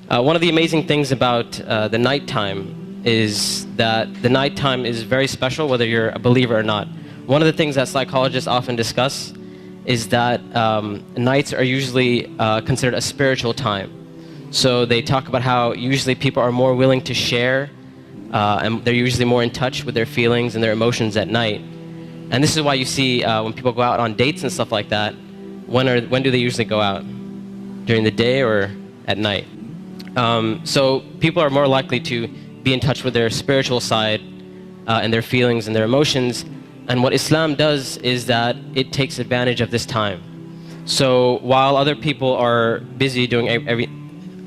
One of the amazing things about the nighttime is that the nighttime is very special whether you're a believer or not. One of the things that psychologists often discuss is that nights are usually considered a spiritual time. So they talk about how usually people are more willing to share and they're usually more in touch with their feelings and their emotions at night. And this is why you see when people go out on dates and stuff like that, when do they usually go out? During the day or at night? So people are more likely to be in touch with their spiritual side and their feelings and their emotions. And what Islam does is that it takes advantage of this time. So while other people are busy doing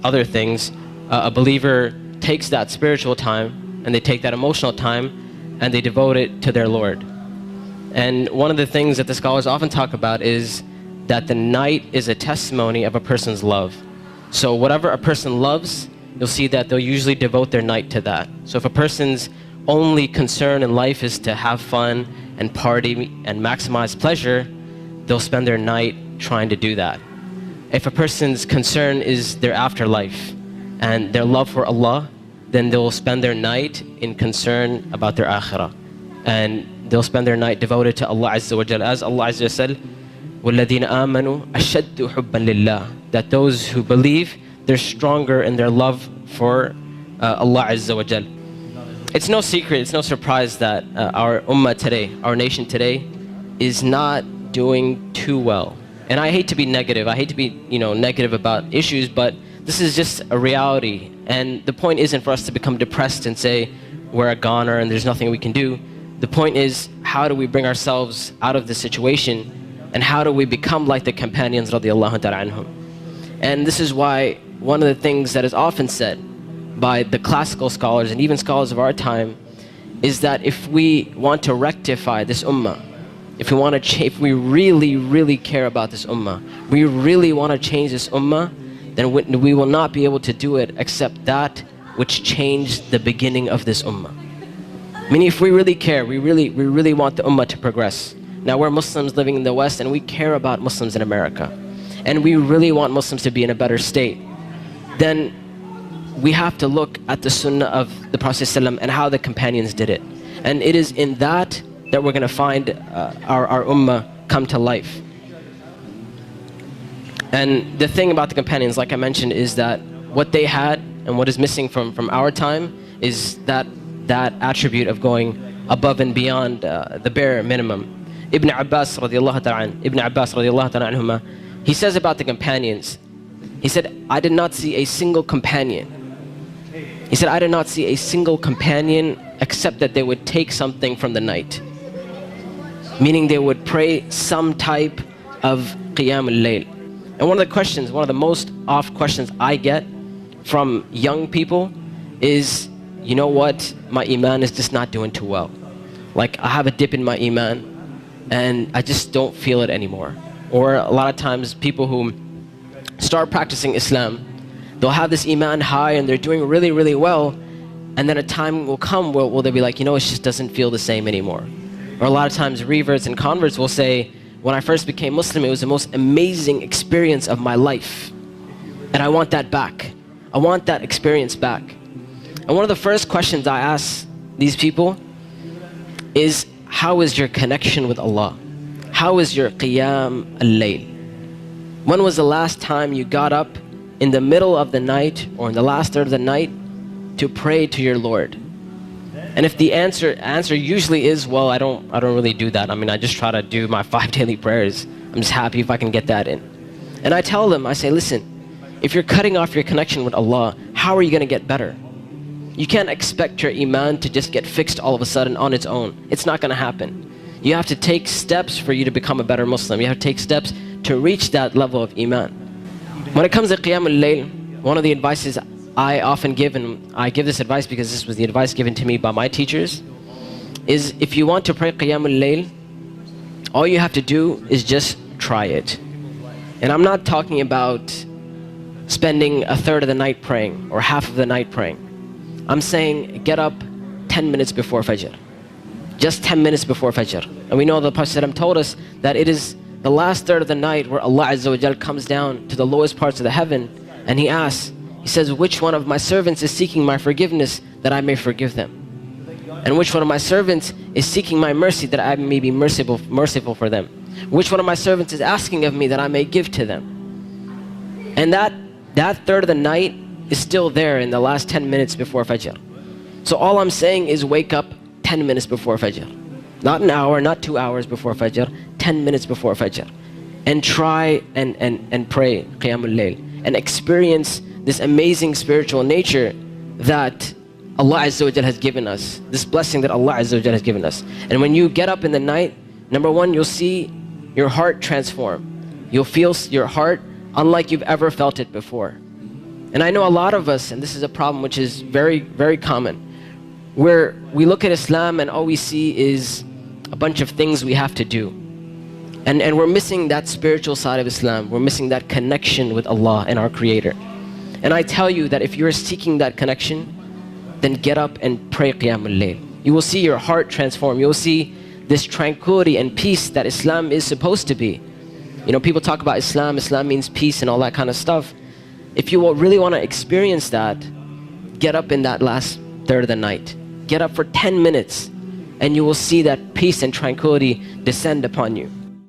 other things, a believer takes that spiritual time and they take that emotional time and they devote it to their Lord. And one of the things that the scholars often talk about is that the night is a testimony of a person's love. So whatever a person loves, you'll see that they'll usually devote their night to that. So if a person's only concern in life is to have fun and party and maximize pleasure, they'll spend their night trying to do that. If a person's concern is their afterlife and their love for Allah, then they'll spend their night in concern about their akhirah. And they'll spend their night devoted to Allah Azza wa Jal. As Allah Azza wa Jal, وَالَّذِينَ آمَنُوا أَشَدُّ حُبًّا لِلَّهِ. That those who believe, they're stronger in their love for Allah Azza wa Jal. It's no secret, it's no surprise that our ummah today, our nation today, is not doing too well. And I hate to be negative, I hate to be negative about issues, but this is just a reality. And the point isn't for us to become depressed and say we're a goner and there's nothing we can do. The point is, how do we bring ourselves out of this situation, and how do we become like the companions radiallahu ta'ala anhum? And this is why one of the things that is often said by the classical scholars and even scholars of our time is that if we want to rectify this ummah, if we really care about this ummah, we really want to change this ummah, then we will not be able to do it except that which changed the beginning of this ummah. Meaning, if we really care, we really want the ummah to progress. Now we're Muslims living in the West and we care about Muslims in America, and we really want Muslims to be in a better state, then we have to look at the sunnah of the Prophet ﷺ and how the companions did it. And it is in that we're going to find our ummah come to life. And the thing about the companions, like I mentioned, is that what they had and what is missing from our time is that attribute of going above and beyond the bare minimum. Ibn Abbas radiallahu ta'ala anhuma, he says about the companions, he said, I did not see a single companion. He said, I did not see a single companion except that they would take something from the night. Meaning they would pray some type of qiyam al-layl. And one of the most oft questions I get from young people is, you know what, my iman is just not doing too well. Like, I have a dip in my iman and I just don't feel it anymore. Or a lot of times people who start practicing Islam, they'll have this iman high and they're doing really well, and then a time will come where they'll be like, it just doesn't feel the same anymore. Or a lot of times reverts and converts will say, when I first became Muslim, it was the most amazing experience of my life, and I want that back. I want that experience back. And one of the first questions I ask these people is, how is your connection with Allah? How is your qiyam al-layl? When was the last time you got up in the middle of the night or in the last third of the night to pray to your Lord? And if the answer usually is, well, I don't really do that. I just try to do my 5 daily prayers. I'm just happy if I can get that in. And I tell them, I say, listen, if you're cutting off your connection with Allah, how are you going to get better? You can't expect your iman to just get fixed all of a sudden on its own. It's not going to happen. You have to take steps for you to become a better Muslim. You have to take steps to reach that level of iman. When it comes to qiyam al-layl, one of the advices I often give, and I give this advice because this was the advice given to me by my teachers, is if you want to pray qiyam al-layl, all you have to do is just try it. And I'm not talking about spending a third of the night praying or half of the night praying. I'm saying get up 10 minutes before Fajr. Just 10 minutes before Fajr. And we know the Prophet ﷺ told us that it is the last third of the night where Allah Azza wa Jal comes down to the lowest parts of the heaven and He asks, He says, which one of my servants is seeking my forgiveness that I may forgive them? And which one of my servants is seeking my mercy that I may be merciful for them? Which one of my servants is asking of me that I may give to them? And that third of the night is still there in the last 10 minutes before Fajr. So all I'm saying is wake up 10 minutes before Fajr. Not an hour, not 2 hours before Fajr, 10 minutes before Fajr. And try and pray Qiyamul Layl. And experience this amazing spiritual nature that Allah Azza wa Jal has given us. This blessing that Allah Azza wa Jal has given us. And when you get up in the night, number one, you'll see your heart transform. You'll feel your heart unlike you've ever felt it before. And I know a lot of us, and this is a problem which is very, very common, where we look at Islam and all we see is a bunch of things we have to do. And we're missing that spiritual side of Islam. We're missing that connection with Allah and our Creator. And I tell you that if you're seeking that connection, then get up and pray Qiyamul Layl. You will see your heart transform. You will see this tranquility and peace that Islam is supposed to be. You know, people talk about Islam means peace and all that kind of stuff. If you really want to experience that, get up in that last third of the night. Get up for 10 minutes and you will see that peace and tranquility descend upon you.